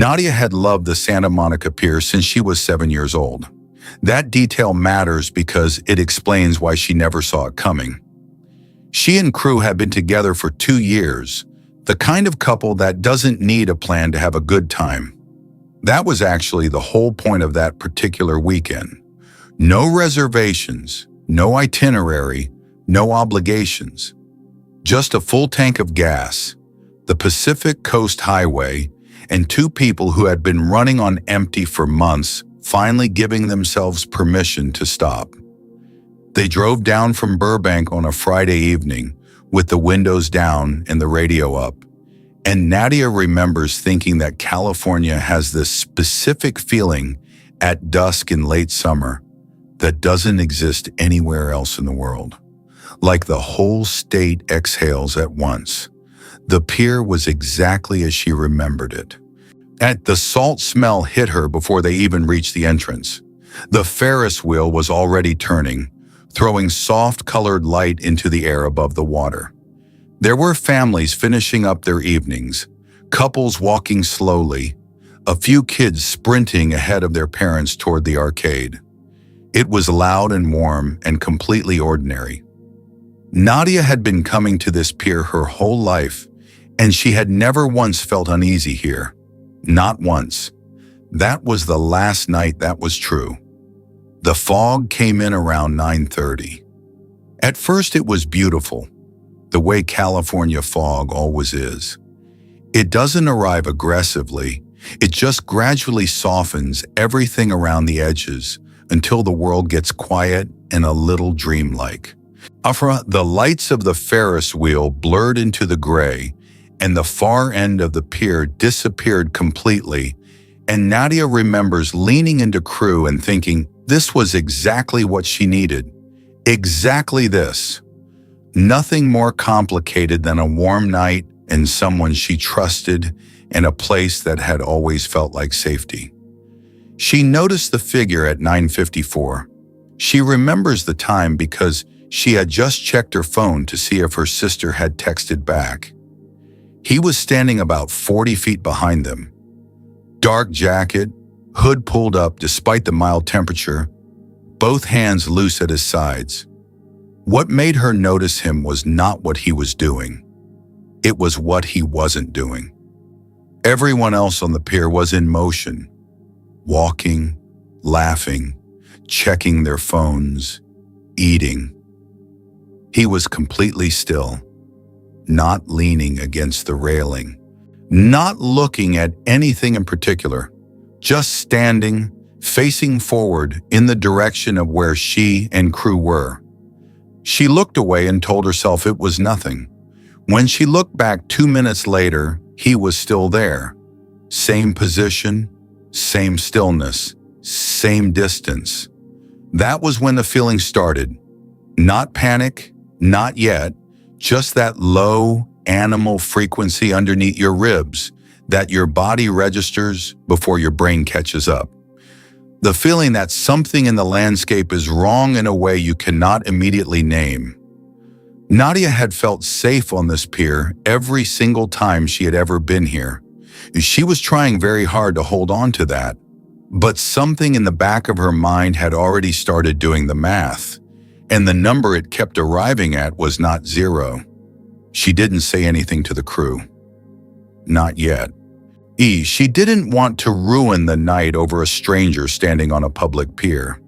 Nadia had loved the Santa Monica Pier since she was 7 years old. That detail matters because it explains why she never saw it coming. She and crew had been together for 2 years, the kind of couple that doesn't need a plan to have a good time. That was actually the whole point of that particular weekend. No reservations, no itinerary, no obligations. Just a full tank of gas, the Pacific Coast Highway, and 2 people who had been running on empty for months finally giving themselves permission to stop. They drove down from Burbank on a Friday evening with the windows down and the radio up. And Nadia remembers thinking that California has this specific feeling at dusk in late summer that doesn't exist anywhere else in the world. Like the whole state exhales at once. The pier was exactly as she remembered it. The salt smell hit her before they even reached the entrance. The Ferris wheel was already turning, throwing soft-colored light into the air above the water. There were families finishing up their evenings, couples walking slowly, a few kids sprinting ahead of their parents toward the arcade. It was loud and warm and completely ordinary. Nadia had been coming to this pier her whole life, and she had never once felt uneasy here. Not once. That was the last night that was true. The fog came in around 9:30. At first it was beautiful, the way California fog always is. It doesn't arrive aggressively, it just gradually softens everything around the edges until the world gets quiet and a little dreamlike. The lights of the Ferris wheel blurred into the gray, and the far end of the pier disappeared completely, and Nadia remembers leaning into crew and thinking this was exactly what she needed. Exactly this. Nothing more complicated than a warm night and someone she trusted and a place that had always felt like safety. She noticed the figure at 9:54. She remembers the time because she had just checked her phone to see if her sister had texted back. He was standing about 40 feet behind them. Dark jacket, hood pulled up despite the mild temperature, both hands loose at his sides. What made her notice him was not what he was doing. It was what he wasn't doing. Everyone else on the pier was in motion, walking, laughing, checking their phones, eating. He was completely still, not leaning against the railing, not looking at anything in particular, just standing, facing forward in the direction of where she and crew were. She looked away and told herself it was nothing. When she looked back 2 minutes later, he was still there. Same position, same stillness, same distance. That was when the feeling started. Not panic, not yet, just that low animal frequency underneath your ribs that your body registers before your brain catches up. The feeling that something in the landscape is wrong in a way you cannot immediately name. Nadia had felt safe on this pier every single time she had ever been here. She was trying very hard to hold on to that, but something in the back of her mind had already started doing the math, and the number it kept arriving at was not 0. She didn't say anything to the crew. Not yet. She didn't want to ruin the night over a stranger standing on a public pier.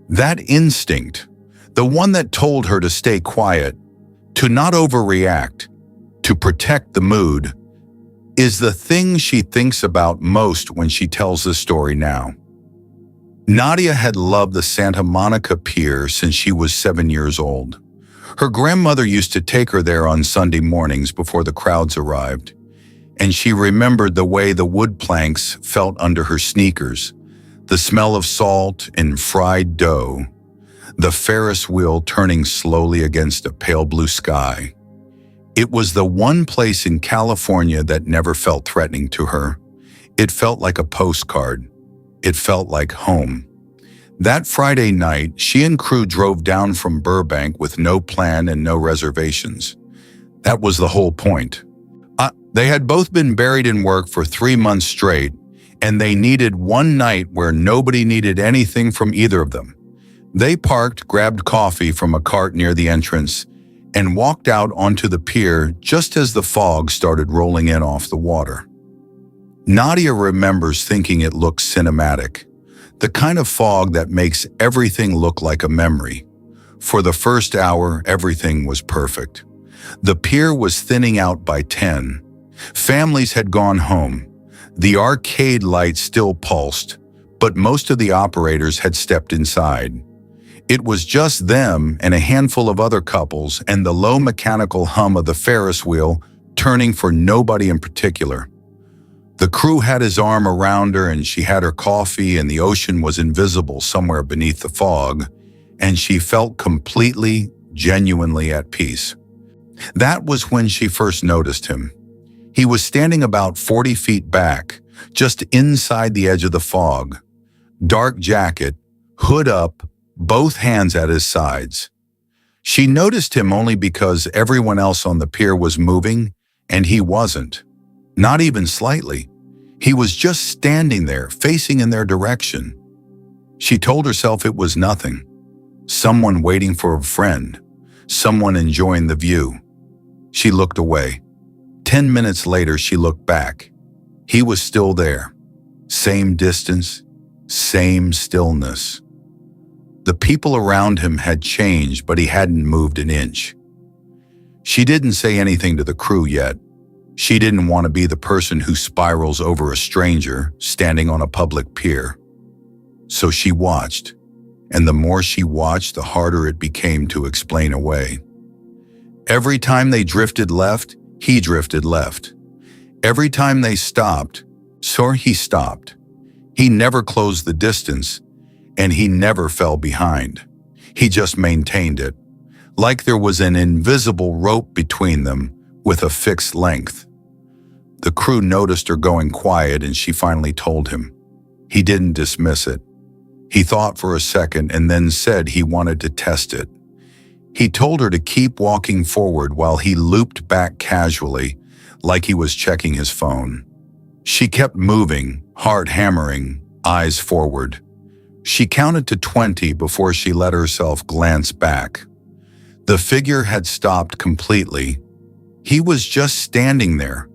That instinct, the one that told her to stay quiet, to not overreact, to protect the mood, is the thing she thinks about most when she tells this story now. Nadia had loved the Santa Monica Pier since she was 7 years old. Her grandmother used to take her there on Sunday mornings before the crowds arrived, and she remembered the way the wood planks felt under her sneakers, the smell of salt and fried dough, the Ferris wheel turning slowly against a pale blue sky. It was the one place in California that never felt threatening to her. It felt like a postcard. It felt like home. That Friday night, she and crew drove down from Burbank with no plan and no reservations. That was the whole point. They had both been buried in work for 3 months straight, and they needed one night where nobody needed anything from either of them. They parked, grabbed coffee from a cart near the entrance, and walked out onto the pier just as the fog started rolling in off the water. Nadia remembers thinking it looked cinematic, the kind of fog that makes everything look like a memory. For the first hour, everything was perfect. The pier was thinning out by 10. Families had gone home. The arcade lights still pulsed, but most of the operators had stepped inside. It was just them and a handful of other couples and the low mechanical hum of the Ferris wheel turning for nobody in particular. The crew had his arm around her and she had her coffee and the ocean was invisible somewhere beneath the fog, and she felt completely, genuinely at peace. That was when she first noticed him. He was standing about 40 feet back, just inside the edge of the fog. Dark jacket, hood up, both hands at his sides. She noticed him only because everyone else on the pier was moving, and he wasn't. Not even slightly. He was just standing there, facing in their direction. She told herself it was nothing. Someone waiting for a friend. Someone enjoying the view. She looked away. 10 minutes later, she looked back. He was still there. Same distance, same stillness. The people around him had changed, but he hadn't moved an inch. She didn't say anything to the crew yet. She didn't want to be the person who spirals over a stranger standing on a public pier. So she watched, and the more she watched, the harder it became to explain away. Every time they drifted left, he drifted left. Every time they stopped, he stopped. He never closed the distance, and he never fell behind. He just maintained it, like there was an invisible rope between them with a fixed length. The crew noticed her going quiet, and she finally told him. He didn't dismiss it. He thought for a second and then said he wanted to test it. He told her to keep walking forward while he looped back casually, like he was checking his phone. She kept moving, heart hammering, eyes forward. She counted to 20 before she let herself glance back. The figure had stopped completely. He was just standing there,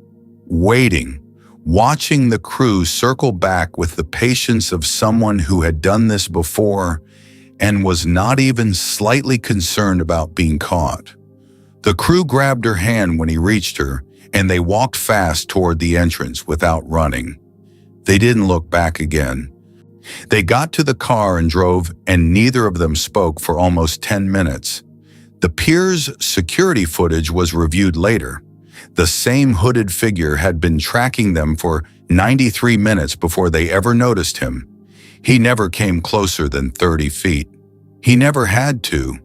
waiting, watching the crew circle back with the patience of someone who had done this before and was not even slightly concerned about being caught. The crew grabbed her hand when he reached her, and they walked fast toward the entrance without running. They didn't look back again. They got to the car and drove, and neither of them spoke for almost 10 minutes. The pier's security footage was reviewed later. The same hooded figure had been tracking them for 93 minutes before they ever noticed him. He never came closer than 30 feet. He never had to.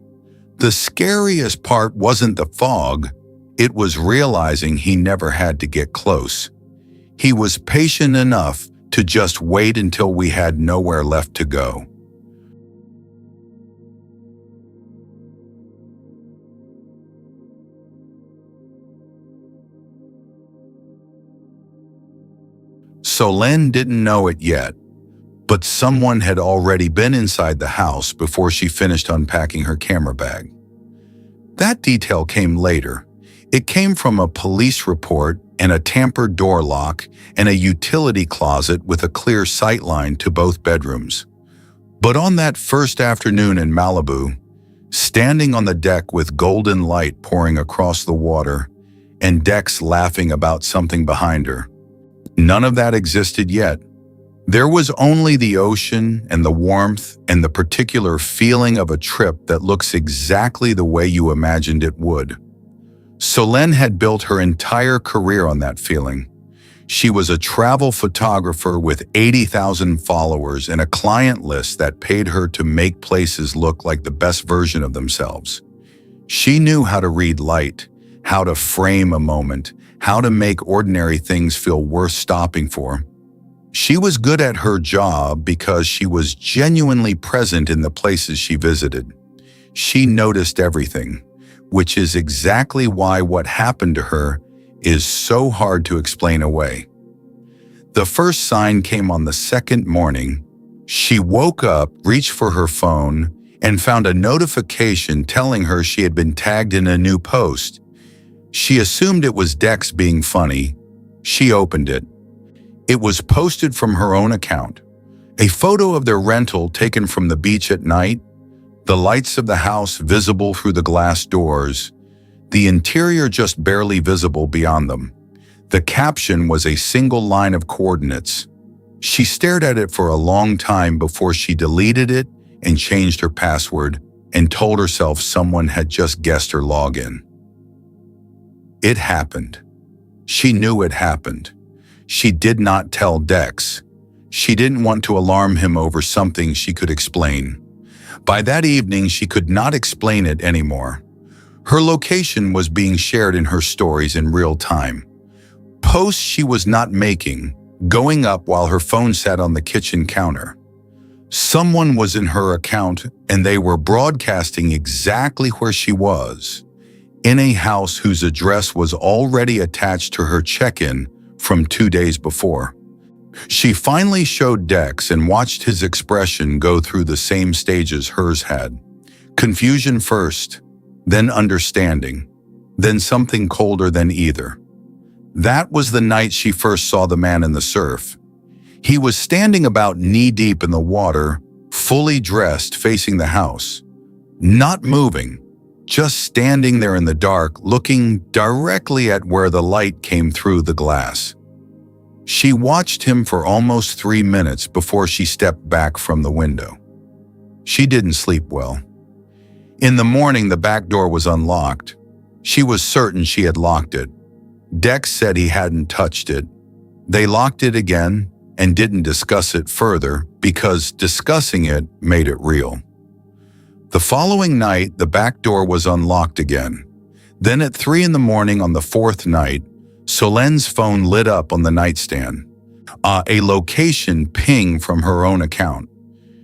The scariest part wasn't the fog. It was realizing he never had to get close. He was patient enough to just wait until we had nowhere left to go. Solène didn't know it yet, but someone had already been inside the house before she finished unpacking her camera bag. That detail came later. It came from a police report and a tampered door lock and a utility closet with a clear sightline to both bedrooms. But on that first afternoon in Malibu, standing on the deck with golden light pouring across the water and Dex laughing about something behind her, none of that existed yet. There was only the ocean and the warmth and the particular feeling of a trip that looks exactly the way you imagined it would. Solène had built her entire career on that feeling. She was a travel photographer with 80,000 followers and a client list that paid her to make places look like the best version of themselves. She knew how to read light, how to frame a moment, how to make ordinary things feel worth stopping for. She was good at her job because she was genuinely present in the places she visited. She noticed everything, which is exactly why what happened to her is so hard to explain away. The first sign came on the second morning. She woke up, reached for her phone, and found a notification telling her she had been tagged in a new post. She assumed it was Dex being funny. She opened it. It was posted from her own account. A photo of their rental taken from the beach at night, the lights of the house visible through the glass doors, the interior just barely visible beyond them. The caption was a single line of coordinates. She stared at it for a long time before she deleted it and changed her password and told herself someone had just guessed her login. It happened. She knew it happened. She did not tell Dex. She didn't want to alarm him over something she could explain. By that evening, she could not explain it anymore. Her location was being shared in her stories in real time. Posts she was not making, going up while her phone sat on the kitchen counter. Someone was in her account and they were broadcasting exactly where she was, in a house whose address was already attached to her check-in from 2 days before. She finally showed Dex and watched his expression go through the same stages hers had. Confusion first, then understanding, then something colder than either. That was the night she first saw the man in the surf. He was standing about knee-deep in the water, fully dressed, facing the house. Not moving, just standing there in the dark, looking directly at where the light came through the glass. She watched him for almost 3 minutes before she stepped back from the window. She didn't sleep well. In the morning, the back door was unlocked. She was certain she had locked it. Dex said he hadn't touched it. They locked it again and didn't discuss it further because discussing it made it real. The following night, the back door was unlocked again. Then at 3 in the morning on the 4th night, Solenne's phone lit up on the nightstand. A location ping from her own account.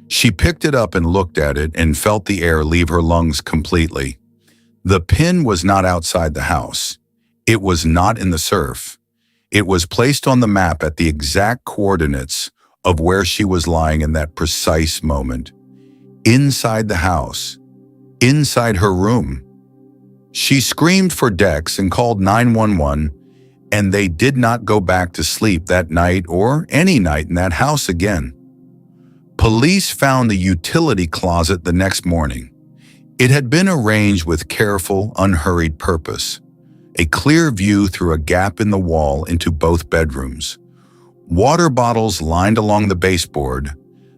She picked it up and looked at it and felt the air leave her lungs completely. The pin was not outside the house. It was not in the surf. It was placed on the map at the exact coordinates of where she was lying in that precise moment. Inside the house. Inside her room. She screamed for Dex and called 911, and they did not go back to sleep that night or any night in that house again. Police found the utility closet the next morning. It had been arranged with careful, unhurried purpose. A clear view through a gap in the wall into both bedrooms. Water bottles lined along the baseboard.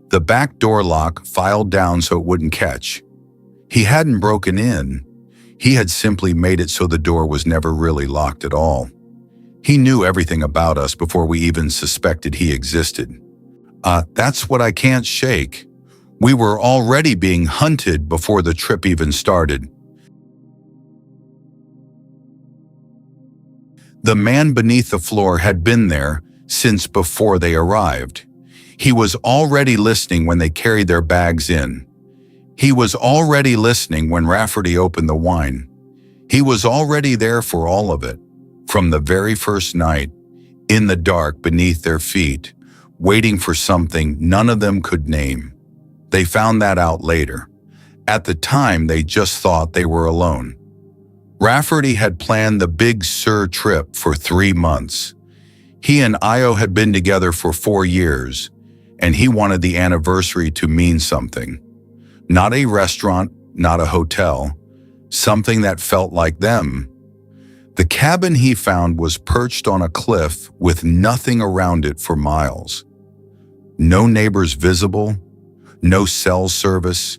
The back door lock filed down so it wouldn't catch. He hadn't broken in. He had simply made it so the door was never really locked at all. He knew everything about us before we even suspected he existed. That's what I can't shake. We were already being hunted before the trip even started. The man beneath the floor had been there since before they arrived. He was already listening when they carried their bags in. He was already listening when Rafferty opened the wine. He was already there for all of it, from the very first night, in the dark beneath their feet, waiting for something none of them could name. They found that out later. At the time, they just thought they were alone. Rafferty had planned the Big Sur trip for 3 months. He and Io had been together for 4 years, and he wanted the anniversary to mean something. Not a restaurant, not a hotel, something that felt like them. The cabin he found was perched on a cliff with nothing around it for miles. No neighbors visible, no cell service,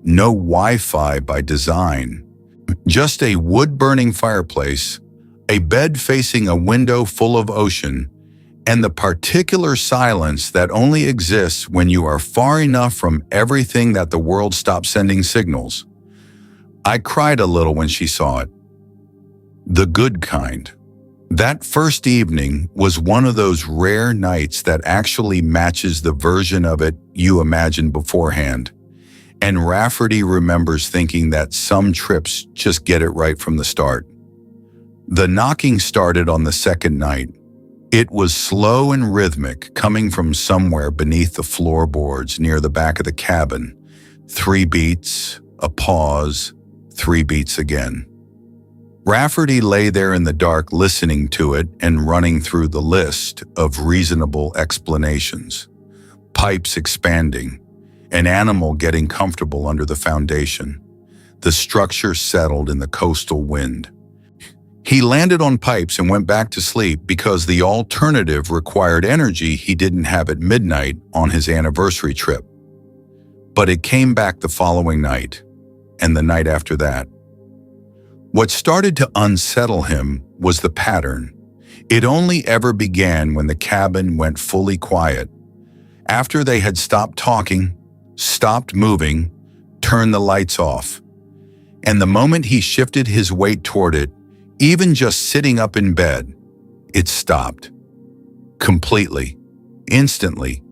no Wi-Fi by design. Just a wood-burning fireplace, a bed facing a window full of ocean, and the particular silence that only exists when you are far enough from everything that the world stops sending signals. I cried a little when she saw it. The good kind. That first evening was one of those rare nights that actually matches the version of it you imagined beforehand. And Rafferty remembers thinking that some trips just get it right from the start. The knocking started on the second night. It was slow and rhythmic, coming from somewhere beneath the floorboards near the back of the cabin. 3 beats, a pause, 3 beats again. Rafferty lay there in the dark listening to it and running through the list of reasonable explanations. Pipes expanding, an animal getting comfortable under the foundation. The structure settled in the coastal wind. He landed on pipes and went back to sleep because the alternative required energy he didn't have at midnight on his anniversary trip. But it came back the following night, and the night after that. What started to unsettle him was the pattern. It only ever began when the cabin went fully quiet. After they had stopped talking, stopped moving, turned the lights off. And the moment he shifted his weight toward it, even just sitting up in bed, it stopped. Completely. Instantly.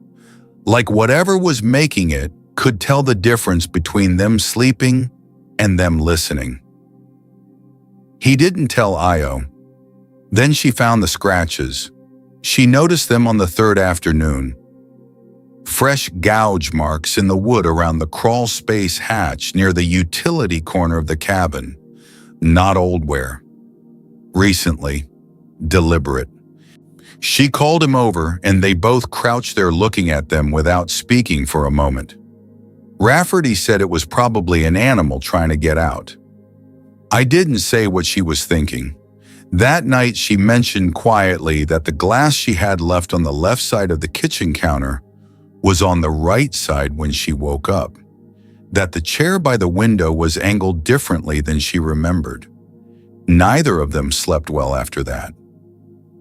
Like whatever was making it could tell the difference between them sleeping and them listening. He didn't tell Io. Then she found the scratches. She noticed them on the third afternoon. Fresh gouge marks in the wood around the crawl space hatch near the utility corner of the cabin. Not old wear. Recently. Deliberate. She called him over and they both crouched there looking at them without speaking for a moment. Rafferty said it was probably an animal trying to get out. I didn't say what she was thinking. That night she mentioned quietly that the glass she had left on the left side of the kitchen counter was on the right side when she woke up. That the chair by the window was angled differently than she remembered. Neither of them slept well after that.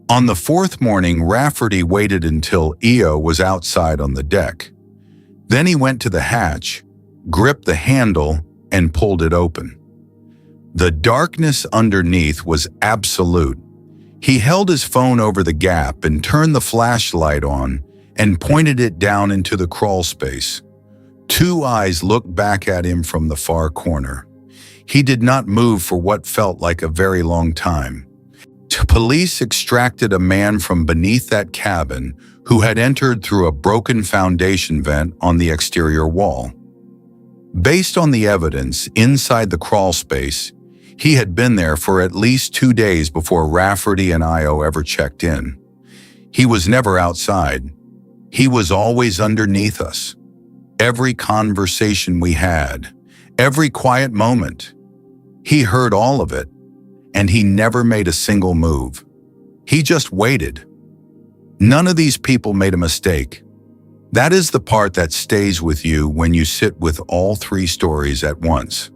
On the fourth morning, Rafferty waited until Io was outside on the deck. Then he went to the hatch, gripped the handle, and pulled it open. The darkness underneath was absolute. He held his phone over the gap and turned the flashlight on and pointed it down into the crawl space. 2 eyes looked back at him from the far corner. He did not move for what felt like a very long time. Police extracted a man from beneath that cabin who had entered through a broken foundation vent on the exterior wall. Based on the evidence inside the crawl space, he had been there for at least 2 days before Rafferty and Io ever checked in. He was never outside. He was always underneath us. Every conversation we had, every quiet moment, he heard all of it, and he never made a single move. He just waited. None of these people made a mistake. That is the part that stays with you when you sit with all 3 stories at once.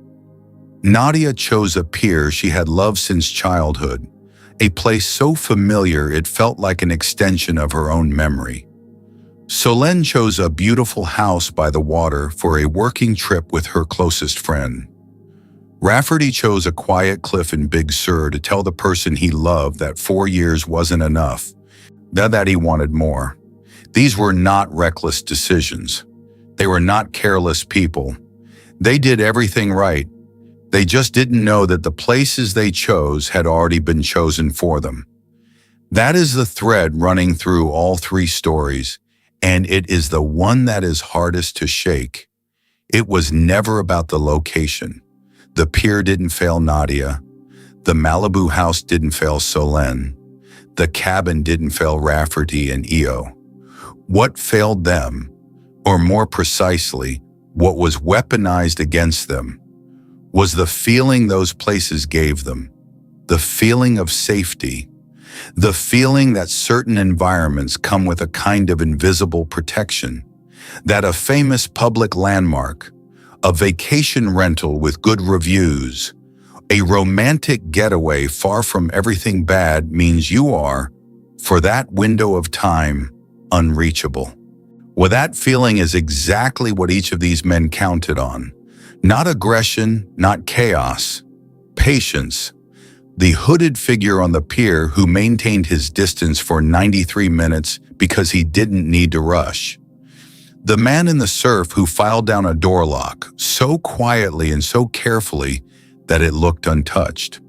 Nadia chose a pier she had loved since childhood, a place so familiar it felt like an extension of her own memory. Solène chose a beautiful house by the water for a working trip with her closest friend. Rafferty chose a quiet cliff in Big Sur to tell the person he loved that 4 years wasn't enough, that he wanted more. These were not reckless decisions. They were not careless people. They did everything right. They just didn't know that the places they chose had already been chosen for them. That is the thread running through all 3 stories, and it is the one that is hardest to shake. It was never about the location. The pier didn't fail Nadia. The Malibu house didn't fail Solène. The cabin didn't fail Rafferty and Io. What failed them, or more precisely, what was weaponized against them, was the feeling those places gave them, the feeling of safety, the feeling that certain environments come with a kind of invisible protection, that a famous public landmark, a vacation rental with good reviews, a romantic getaway far from everything bad means you are, for that window of time, unreachable. Well, that feeling is exactly what each of these men counted on. Not aggression, not chaos, patience. The hooded figure on the pier who maintained his distance for 93 minutes because he didn't need to rush. The man in the surf who filed down a door lock so quietly and so carefully that it looked untouched.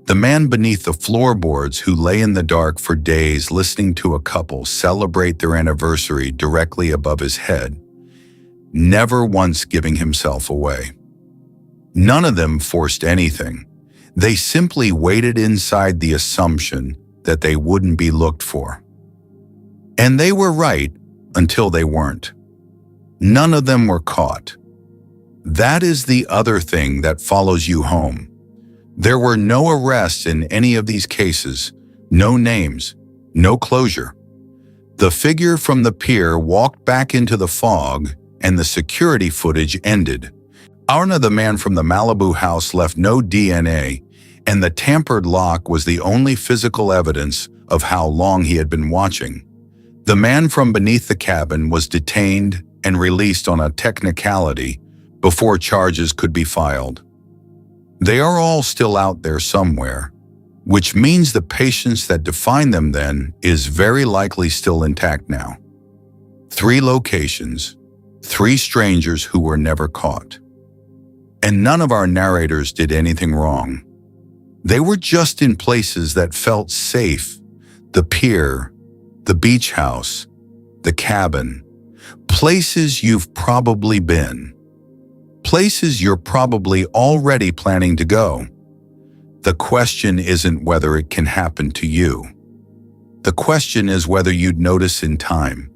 The man beneath the floorboards who lay in the dark for days listening to a couple celebrate their anniversary directly above his head, never once giving himself away. None of them forced anything. They simply waited inside the assumption that they wouldn't be looked for. And they were right until they weren't. None of them were caught. That is the other thing that follows you home. There were no arrests in any of these cases, no names, no closure. The figure from the pier walked back into the fog, and the security footage ended. Arna, the man from the Malibu house, left no DNA, and the tampered lock was the only physical evidence of how long he had been watching. The man from beneath the cabin was detained and released on a technicality before charges could be filed. They are all still out there somewhere, which means the patience that defined them then is very likely still intact now. 3 locations, 3 strangers who were never caught. And none of our narrators did anything wrong. They were just in places that felt safe: the pier, the beach house, the cabin. Places you've probably been. Places you're probably already planning to go. The question isn't whether it can happen to you. The question is whether you'd notice in time.